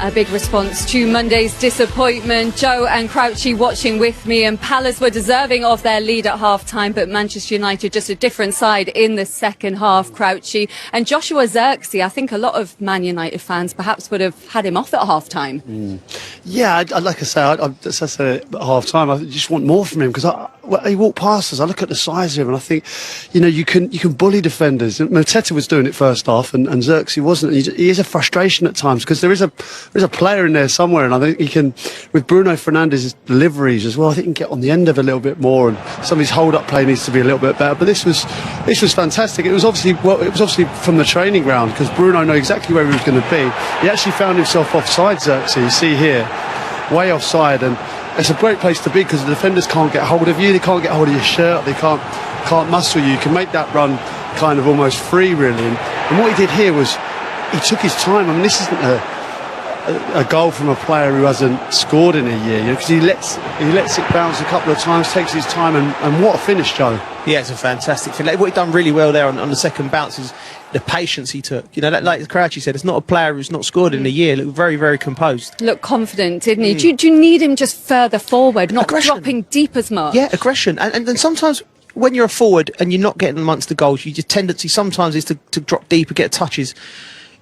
A big response to Monday's disappointment. Joe and Crouchy watching with me, and Palace were deserving of their lead at half-time, but Manchester United just a different side in the second half, Crouchy. And Joshua Zirkzee, I think a lot of Man United fans perhaps would have had him off at half-time. Yeah, like I say, I said at half-time, I just want more from him, because he walked past us, I look at the size of him, and I think, you know, you can bully defenders. Mateta was doing it first half, and Zirkzee wasn't. He is a frustration at times, because there is a player in there somewhere, and I think he can, with Bruno Fernandes's deliveries as well, I think he can get on the end of a little bit more, and some of his hold-up play needs to be a little bit better. But this was fantastic. It was obviously from the training ground, because Bruno knew exactly where he was going to be. He actually found himself offside, Zirkzee, you see here, way offside, and it's a great place to be, because the defenders can't get hold of you, they can't get hold of your shirt, they can't muscle you. You can make that run kind of almost free, really. And what he did here was he took his time. I mean, this isn't a goal from a player who hasn't scored in a year, because he lets it bounce a couple of times, takes his time, and what a finish, Joe. Yeah, it's a fantastic finish. What he done really well there on the second bounce is the patience he took. You know, like Crouchy said, it's not a player who's not scored in a year. Looked very, very composed. Looked confident, didn't he? Do you need him just further forward, not dropping deep as much? Yeah, aggression. And then sometimes when you're a forward and you're not getting amongst the goals, your tendency sometimes is to drop deep and get touches.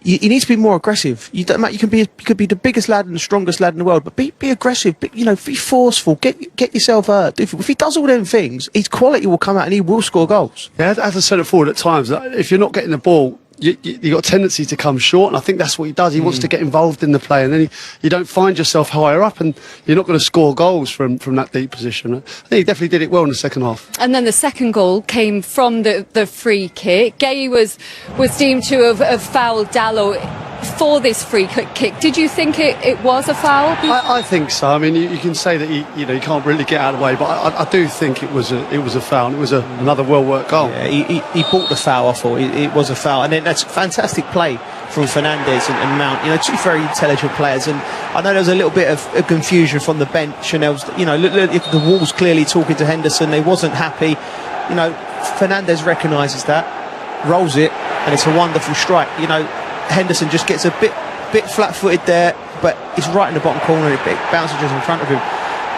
You need to be more aggressive. You could be the biggest lad and the strongest lad in the world, but be aggressive. Be forceful. Get yourself hurt. If he does all them things, his quality will come out and he will score goals. Yeah, as a centre forward at times, if you're not getting the ball, you got a tendency to come short, and I think that's what he does. He wants to get involved in the play, and then you don't find yourself higher up, and you're not going to score goals from that deep position. I think he definitely did it well in the second half. And then the second goal came from the free kick. Gay was deemed to have fouled Dalot for this free kick. Did you think it was a foul? I think so. I mean, you can say that he can't really get out of the way, but I do think it was a foul. It was another well-worked goal. Yeah, he bought the foul. I thought it was a foul, and then that's fantastic play from Fernandes and Mount. You know, two very intelligent players, and I know there was a little bit of confusion from the bench. Chanel's, look, the Wolves clearly talking to Henderson. They wasn't happy. You know, Fernandes recognises that, rolls it, and it's a wonderful strike. You know, Henderson just gets a bit flat-footed there, but it's right in the bottom corner. It bounces just in front of him.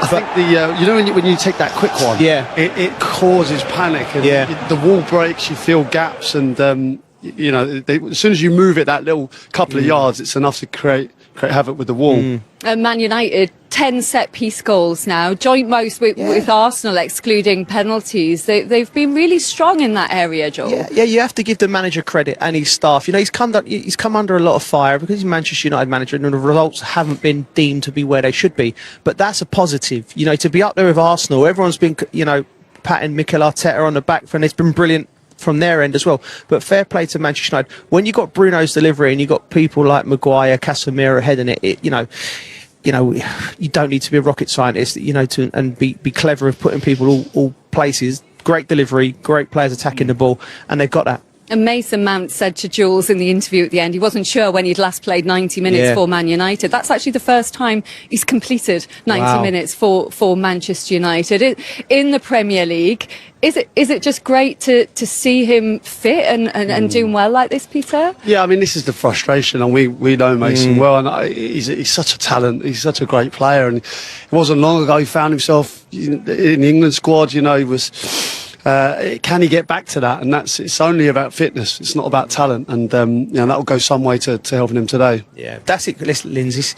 I think when you take that quick one, it causes panic, and the wall breaks. You feel gaps, and as soon as you move it that little couple of yards, it's enough to create havoc with the wall. Man United, 10 set-piece goals now, joint most with Arsenal, excluding penalties. They've been really strong in that area, Joel. Yeah, you have to give the manager credit and his staff. You know, he's come under a lot of fire because he's Manchester United manager, and the results haven't been deemed to be where they should be. But that's a positive. You know, to be up there with Arsenal, everyone's been, patting Mikel Arteta on the back, and it's been brilliant from their end as well. But fair play to Manchester United. When you got Bruno's delivery and you got people like Maguire, Casemiro heading it, you don't need to be a rocket scientist, and be clever of putting people all places. Great delivery, great players attacking the ball, and they've got that. And Mason Mount said to Jules in the interview at the end, he wasn't sure when he'd last played 90 minutes for Man United. That's actually the first time he's completed 90 minutes for Manchester United. In the Premier League, is it just great to see him fit and doing well like this, Peter? Yeah, I mean, this is the frustration, and we know Mason well, and he's such a talent. He's such a great player, and it wasn't long ago he found himself in the England squad. He was... can he get back to that? And it's only about fitness. It's not about talent, and that will go some way to helping him today. Yeah, that's it. Listen, Lindsay,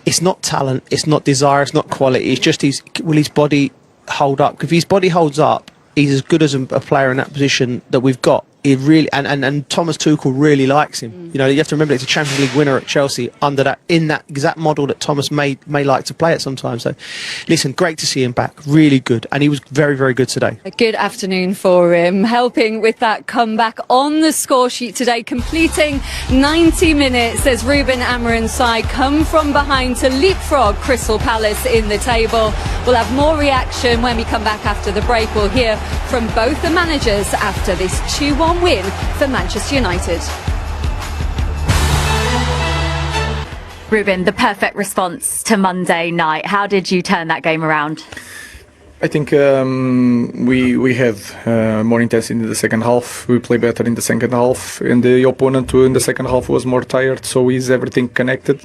it's not talent, it's not desire, it's not quality. It's just will his body hold up? If his body holds up, he's as good as a player in that position that we've got. He really and Thomas Tuchel really likes him. You have to remember it's a Champions League winner at Chelsea in that exact model that Thomas may like to play at sometimes. So, listen, great to see him back. Really good, and he was very, very good today. A good afternoon for him, helping with that comeback on the score sheet today, completing 90 minutes as Ruben Amorim's side come from behind to leapfrog Crystal Palace in the table. We'll have more reaction when we come back after the break. We'll hear from both the managers after this 2-1 win for Manchester United. Ruben, the perfect response to Monday night. How did you turn that game around? I think we had more intensity in the second half. We play better in the second half, and the opponent in the second half was more tired. So is everything connected?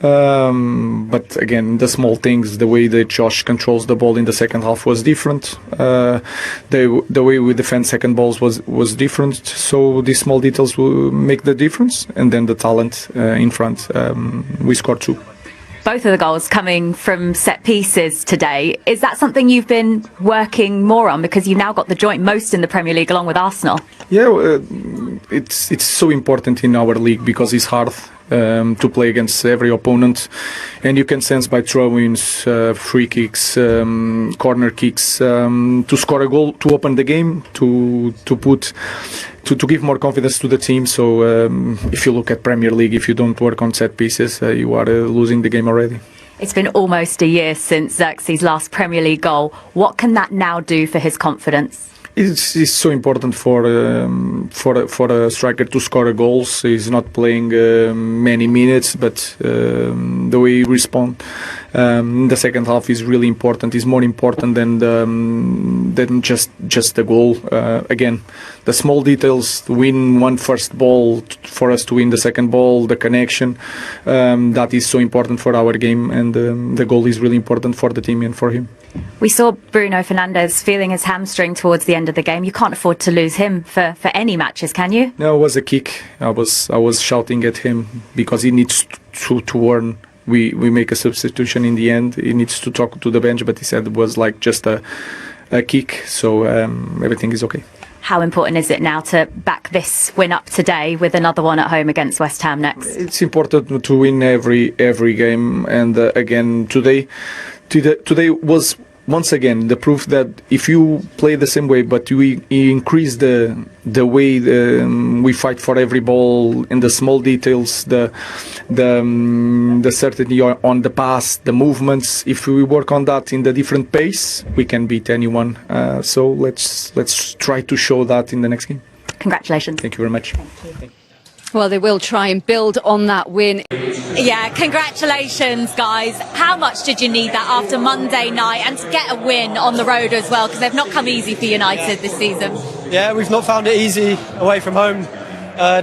But again, the small things, the way that Josh controls the ball in the second half was different. The way we defend second balls was different. So these small details will make the difference, and then the talent in front. We scored 2. Both of the goals coming from set pieces today. Is that something you've been working more on, because you've now got the joint most in the Premier League along with Arsenal? Yeah, it's so important in our league because it's hard to play against every opponent, and you can sense by throw-ins, free kicks, corner kicks, to score a goal, to open the game, to give more confidence to the team. So if you look at Premier League, if you don't work on set pieces, you are losing the game already. It's been almost a year since Zirkzee's last Premier League goal. What can that now do for his confidence? It's so important for a striker to score goals. He's not playing many minutes, but the way he responds in the second half is really important. It's more important than just the goal. Again, the small details, to win one first ball, for us to win the second ball, the connection, that is so important for our game, and the goal is really important for the team and for him. We saw Bruno Fernandes feeling his hamstring towards the end of the game. You can't afford to lose him for any matches, can you? No, it was a kick. I was shouting at him because he needs to earn. We make a substitution in the end. He needs to talk to the bench, but he said it was like just a kick. So everything is okay. How important is it now to back this win up today with another one at home against West Ham next? It's important to win every game, and again today was once again the proof that if you play the same way, but we increase the way we fight for every ball in the small details, the certainty on the pass, the movements. If we work on that in the different pace, we can beat anyone. So let's try to show that in the next game. Congratulations. Thank you very much. Thank you. Well, they will try and build on that win. Yeah, congratulations, guys. How much did you need that after Monday night, and to get a win on the road as well, because they've not come easy for United this season? Yeah, we've not found it easy away from home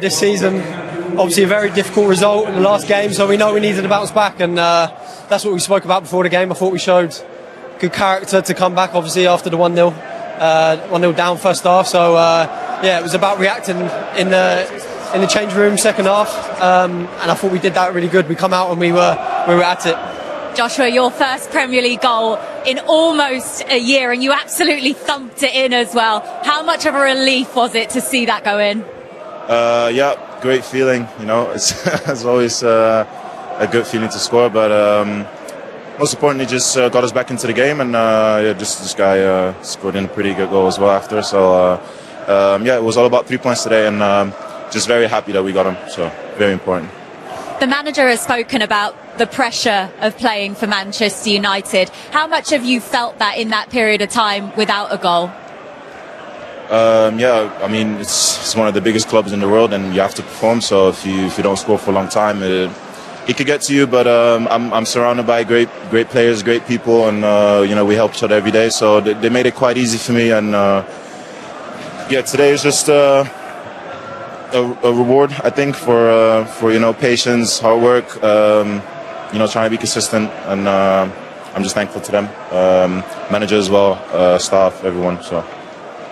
this season. Obviously a very difficult result in the last game, so we know we needed to bounce back, and that's what we spoke about before the game. I thought we showed good character to come back, obviously, after the 1-0 down first half. So yeah, it was about reacting in the change room second half, and I thought we did that really good. We come out and we were at it. Joshua, your first Premier League goal in almost a year, and you absolutely thumped it in as well. How much of a relief was it to see that go in? Yeah, great feeling. You know, it's always a good feeling to score, but most importantly, just got us back into the game, and yeah, just this guy scored in a pretty good goal as well after. So yeah, it was all about 3 points today, and just very happy that we got him. So very important. The manager has spoken about the pressure of playing for Manchester United. How much have you felt that in that period of time without a goal? Yeah, I mean, it's one of the biggest clubs in the world, and you have to perform. So if you don't score for a long time, it could get to you. But I'm surrounded by great players, great people, and you know, we help each other every day. So they made it quite easy for me, and yeah, today is just a reward, I think, for you know, patience, hard work, you know, trying to be consistent, and I'm just thankful to them, manager as well, staff, everyone. So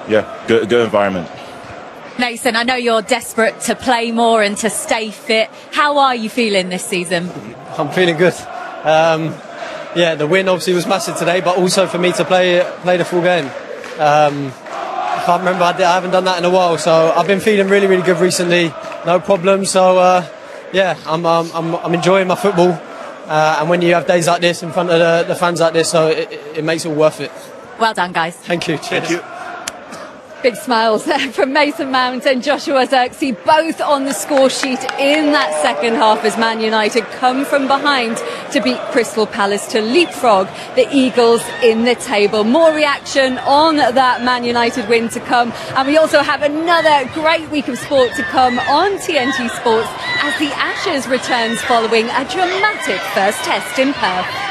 yeah, good environment. Nathan, I know you're desperate to play more and to stay fit. How are you feeling this season? I'm feeling good. Yeah, the win obviously was massive today, but also for me to play the full game. I can't remember, I haven't done that in a while, so I've been feeling really, really good recently. No problem. So yeah, I'm enjoying my football, and when you have days like this in front of the fans like this, so it makes it all worth it. Well done, guys. Thank you. Cheers. Thank you. Big smiles there from Mason Mount and Joshua Zirkzee, both on the score sheet in that second half as Man United come from behind to beat Crystal Palace, to leapfrog the Eagles in the table. More reaction on that Man United win to come, and we also have another great week of sport to come on TNT Sports as the Ashes returns following a dramatic first test in Perth.